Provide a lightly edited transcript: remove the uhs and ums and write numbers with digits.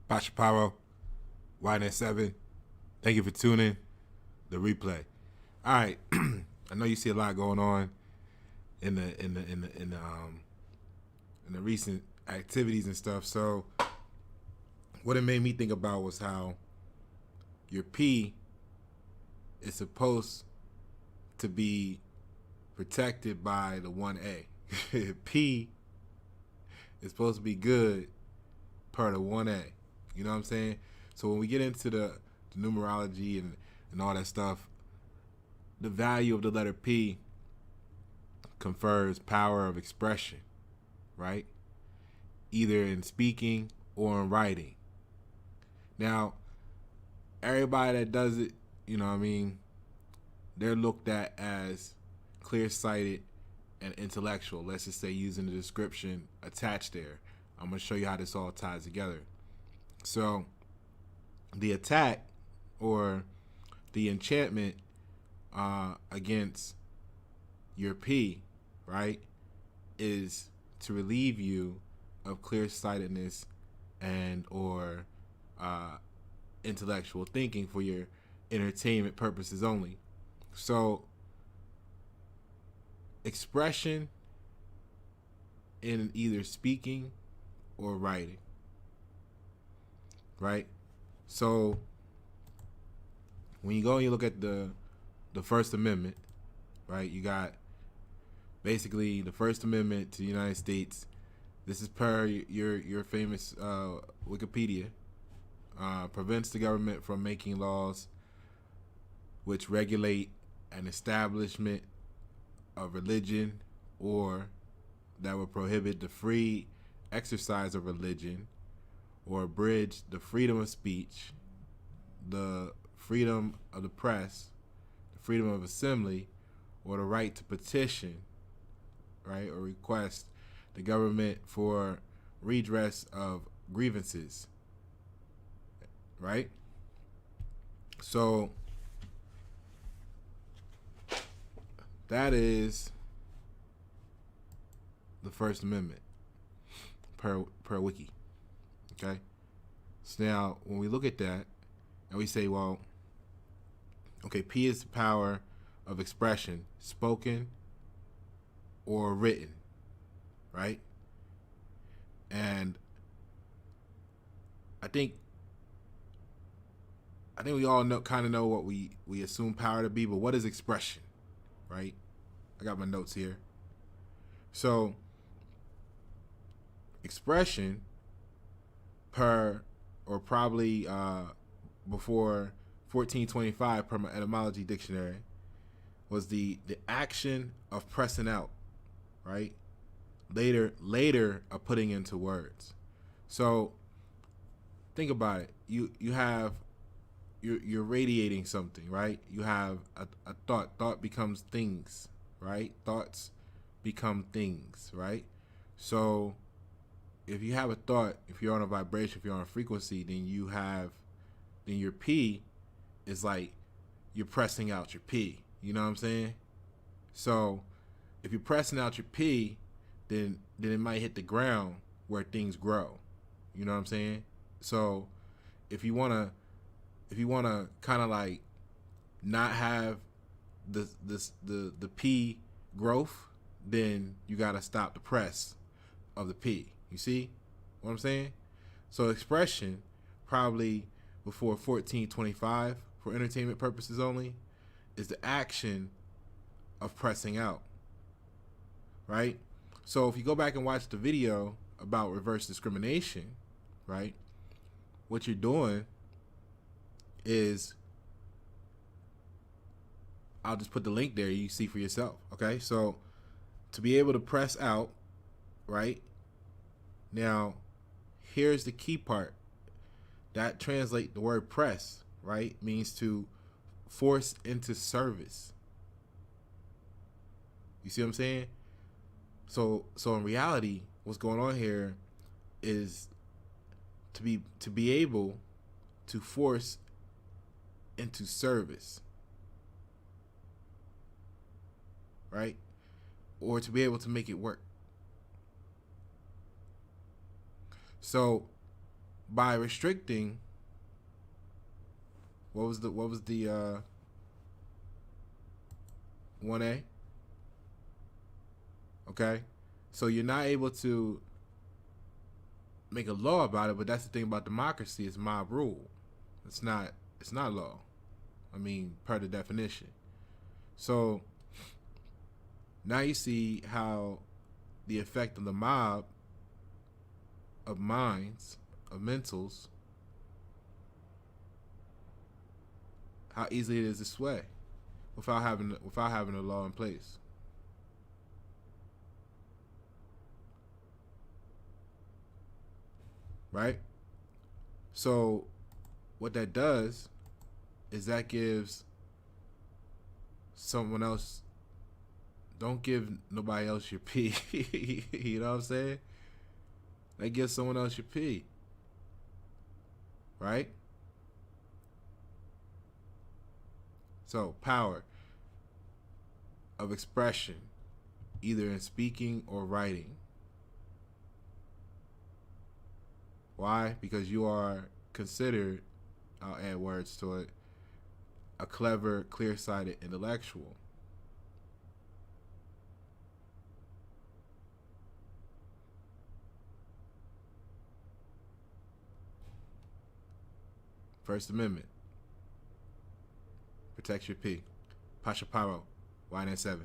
Pachaparo, YN7. Thank you for tuning the replay. All right, I know you see a lot going on in the recent activities and stuff. So, what it made me think about was how your P is supposed to be protected by the 1A. P is supposed to be good per the 1A. You know what I'm saying? So when we get into the numerology and all that stuff, the value of the letter P confers power of expression, right? Either in speaking or in writing. Now, everybody that does it, you know what I mean, they're looked at as clear-sighted and intellectual. Let's just say using the description attached there. I'm going to show you how this all ties together. So, the attack or the enchantment against your P, right, is to relieve you of clear-sightedness and or intellectual thinking for your entertainment purposes only. So, expression in either speaking or writing, right? So, when you go and you look at the First Amendment, right, you got basically the First Amendment to the United States. This is per your famous Wikipedia. Prevents the government from making laws which regulate an establishment of religion or that would prohibit the free exercise of religion or abridge the freedom of speech, the freedom of the press, the freedom of assembly, or the right to petition, right, or request the government for redress of grievances, right? So that is the First Amendment per wiki. Okay? So now when we look at that and we say, well, okay, P is the power of expression, spoken or written, right? And I think we all kind of know what we assume power to be, but what is expression, right? I got my notes here. So, expression per, or probably before 1425 per my etymology dictionary, was the action of pressing out, right? Later of putting into words. So, think about it. You have you're radiating something, right? You have a thought. Thought becomes things, right? Thoughts become things, right? So if you have a thought, if you're on a vibration, if you're on a frequency, then your P is like you're pressing out your P. You know what I'm saying? So if you're pressing out your P, then it might hit the ground where things grow. You know what I'm saying? So if you wanna kind of like not have the P growth, then you gotta stop the press of the P. You see what I'm saying? So expression, probably before 1425 for entertainment purposes only, is the action of pressing out, right? So if you go back and watch the video about reverse discrimination, right, what you're doing is, I'll just put the link there, you see for yourself, okay? So to be able to press out, right, now here's the key part. That translate the word press, right, means to force into service. You see what I'm saying? So in reality, what's going on here is to be able to force into service, right? Or to be able to make it work. So by restricting, what was the 1A? Okay, so you're not able to make a law about it, but that's the thing about democracy, it's mob rule. It's not law. I mean, per the definition. So now you see how the effect of the mob, of minds, of mentals, how easily it is to sway without having a law in place. Right? So what that does is that gives someone else, don't give nobody else your pee. You know what I'm saying? That gives someone else your pee. Right? So power of expression, either in speaking or writing. Why? Because you are considered, I'll add words to it, a clever, clear-sighted intellectual. First Amendment. Protect your P. Pasha Paro. YN7.